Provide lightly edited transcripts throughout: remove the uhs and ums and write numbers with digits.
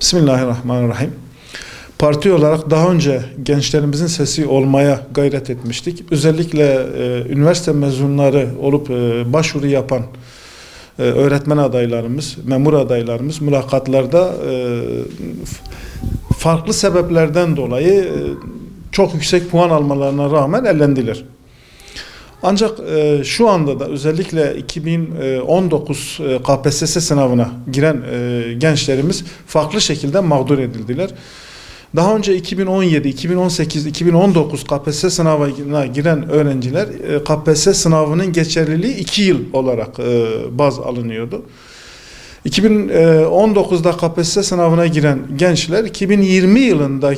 Bismillahirrahmanirrahim. Parti olarak daha önce gençlerimizin sesi olmaya gayret etmiştik. Özellikle üniversite mezunları olup başvuru yapan öğretmen adaylarımız, memur adaylarımız mülakatlarda farklı sebeplerden dolayı çok yüksek puan almalarına rağmen elendiler. Ancak şu anda da özellikle 2019 KPSS sınavına giren gençlerimiz farklı şekilde mağdur edildiler. Daha önce 2017, 2018, 2019 KPSS sınavına giren öğrenciler KPSS sınavının geçerliliği 2 yıl olarak baz alınıyordu. 2019'da KPSS sınavına giren gençler 2020 yılında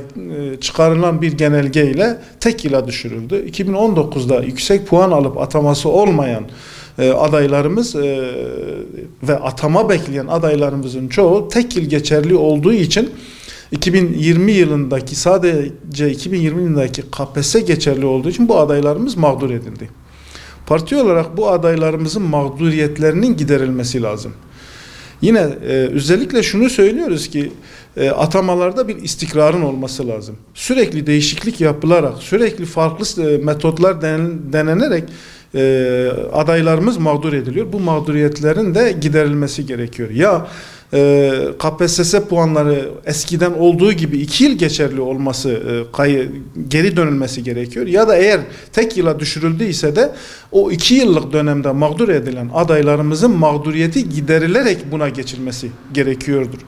çıkarılan bir genelgeyle tek yıla düşürüldü. 2019'da yüksek puan alıp ataması olmayan adaylarımız ve atama bekleyen adaylarımızın çoğu tek yıl geçerli olduğu için 2020 yılındaki sadece 2020 yılındaki KPSS geçerli olduğu için bu adaylarımız mağdur edildi. Parti olarak bu adaylarımızın mağduriyetlerinin giderilmesi lazım. Yine özellikle şunu söylüyoruz ki atamalarda bir istikrarın olması lazım. Sürekli değişiklik yapılarak, sürekli farklı metotlar denenerek adaylarımız mağdur ediliyor. Bu mağduriyetlerin de giderilmesi gerekiyor. Ya KPSS puanları eskiden olduğu gibi 2 yıl geçerli olması, geri dönülmesi gerekiyor. Ya da eğer tek yıla düşürüldüyse de o 2 yıllık dönemde mağdur edilen adaylarımızın mağduriyeti giderilerek buna geçilmesi gerekiyordur.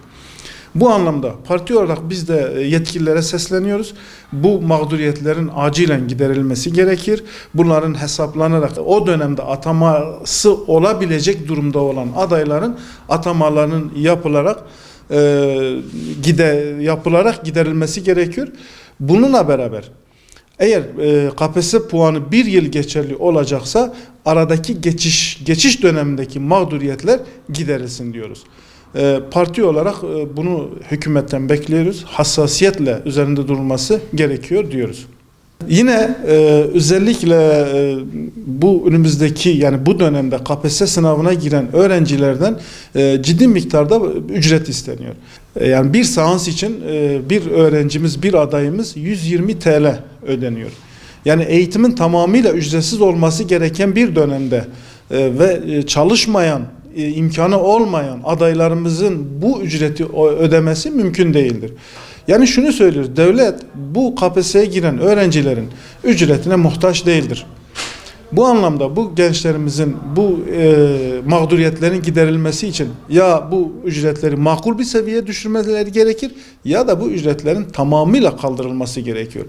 Bu anlamda parti olarak biz de yetkililere sesleniyoruz. Bu mağduriyetlerin acilen giderilmesi gerekir. Bunların hesaplanarak o dönemde ataması olabilecek durumda olan adayların atamalarının yapılarak giderilmesi gerekiyor. Bununla beraber eğer KPSS puanı 1 yıl geçerli olacaksa aradaki geçiş dönemindeki mağduriyetler giderilsin diyoruz. Parti olarak bunu hükümetten bekliyoruz. Hassasiyetle üzerinde durulması gerekiyor diyoruz. Yine özellikle bu önümüzdeki yani bu dönemde KPSS sınavına giren öğrencilerden ciddi miktarda ücret isteniyor. Yani bir seans için bir öğrencimiz, bir adayımız 120 TL ödeniyor. Yani eğitimin tamamıyla ücretsiz olması gereken bir dönemde ve çalışmayan, imkanı olmayan adaylarımızın bu ücreti ödemesi mümkün değildir. Yani şunu söylüyoruz, devlet bu KPSS'ye giren öğrencilerin ücretine muhtaç değildir. Bu anlamda bu gençlerimizin bu mağduriyetlerin giderilmesi için ya bu ücretleri makul bir seviyeye düşürmeleri gerekir ya da bu ücretlerin tamamıyla kaldırılması gerekiyor.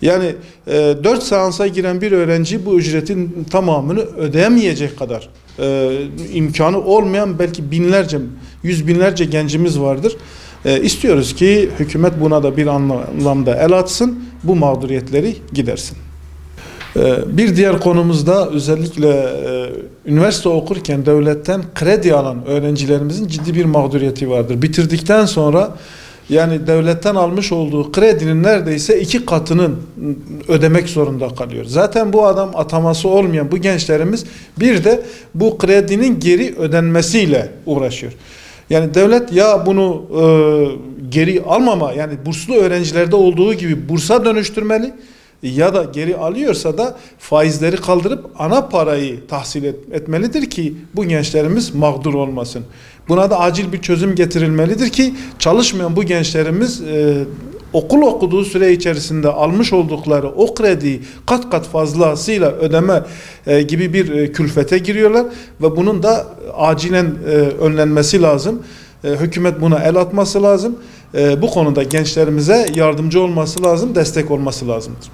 Yani 4 seansa giren bir öğrenci bu ücretin tamamını ödeyemeyecek kadar imkanı olmayan belki binlerce, yüz binlerce gencimiz vardır. İstiyoruz ki hükümet buna da bir anlamda el atsın, bu mağduriyetleri gidersin. Bir diğer konumuzda özellikle üniversite okurken devletten kredi alan öğrencilerimizin ciddi bir mağduriyeti vardır. Bitirdikten sonra yani devletten almış olduğu kredinin neredeyse 2 katının ödemek zorunda kalıyor. Zaten bu adam ataması olmayan bu gençlerimiz bir de bu kredinin geri ödenmesiyle uğraşıyor. Yani devlet ya bunu geri almama yani burslu öğrencilerde olduğu gibi bursa dönüştürmeli ya da geri alıyorsa da faizleri kaldırıp ana parayı tahsil etmelidir ki bu gençlerimiz mağdur olmasın. Buna da acil bir çözüm getirilmelidir ki çalışmayan bu gençlerimiz okul okuduğu süre içerisinde almış oldukları o krediyi kat kat fazlasıyla ödeme gibi bir külfete giriyorlar ve bunun da acilen önlenmesi lazım. Hükümet buna el atması lazım. Bu konuda gençlerimize yardımcı olması lazım, destek olması lazımdır.